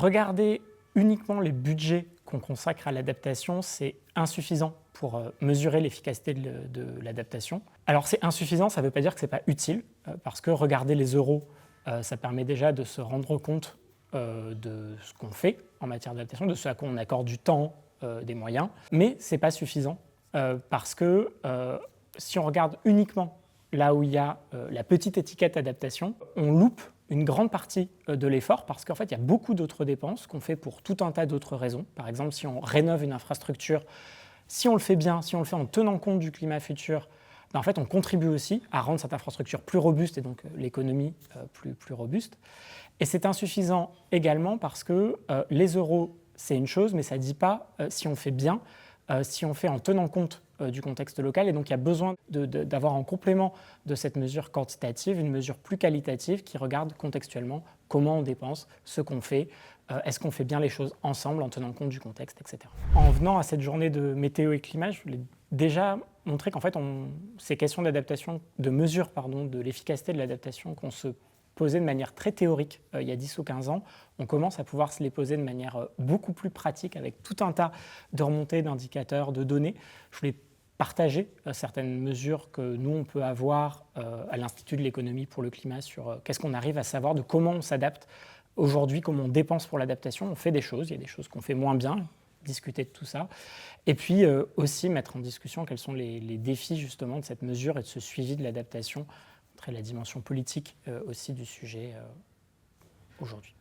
Regarder uniquement les budgets qu'on consacre à l'adaptation, c'est insuffisant pour mesurer l'efficacité de l'adaptation. Alors c'est insuffisant, ça ne veut pas dire que ce n'est pas utile, parce que regarder les euros, ça permet déjà de se rendre compte de ce qu'on fait en matière d'adaptation, de ce à quoi on accorde du temps, des moyens, mais ce n'est pas suffisant, parce que si on regarde uniquement là où il y a la petite étiquette adaptation, on loupe une grande partie de l'effort parce qu'en fait, il y a beaucoup d'autres dépenses qu'on fait pour tout un tas d'autres raisons. Par exemple, si on rénove une infrastructure, si on le fait bien, si on le fait en tenant compte du climat futur, ben en fait, on contribue aussi à rendre cette infrastructure plus robuste et donc l'économie plus robuste. Et c'est insuffisant également parce que les euros, c'est une chose, mais ça ne dit pas si on fait bien, si on fait en tenant compte du contexte local. Et donc, il y a besoin d'avoir en complément de cette mesure quantitative une mesure plus qualitative qui regarde contextuellement comment on dépense, ce qu'on fait, est-ce qu'on fait bien les choses ensemble en tenant compte du contexte, etc. En venant à cette journée de météo et climat, je voulais déjà montrer qu'en fait, ces questions d'adaptation, de mesure de l'efficacité de l'adaptation qu'on se posait de manière très théorique il y a 10 ou 15 ans, on commence à pouvoir se les poser de manière beaucoup plus pratique avec tout un tas de remontées d'indicateurs, de données. Je voulais partager certaines mesures que nous, on peut avoir à l'Institut de l'économie pour le climat sur qu'est-ce qu'on arrive à savoir de comment on s'adapte aujourd'hui, comment on dépense pour l'adaptation. On fait des choses, il y a des choses qu'on fait moins bien, discuter de tout ça. Et puis aussi mettre en discussion quels sont les défis justement de cette mesure et de ce suivi de l'adaptation, la dimension politique aussi du sujet aujourd'hui.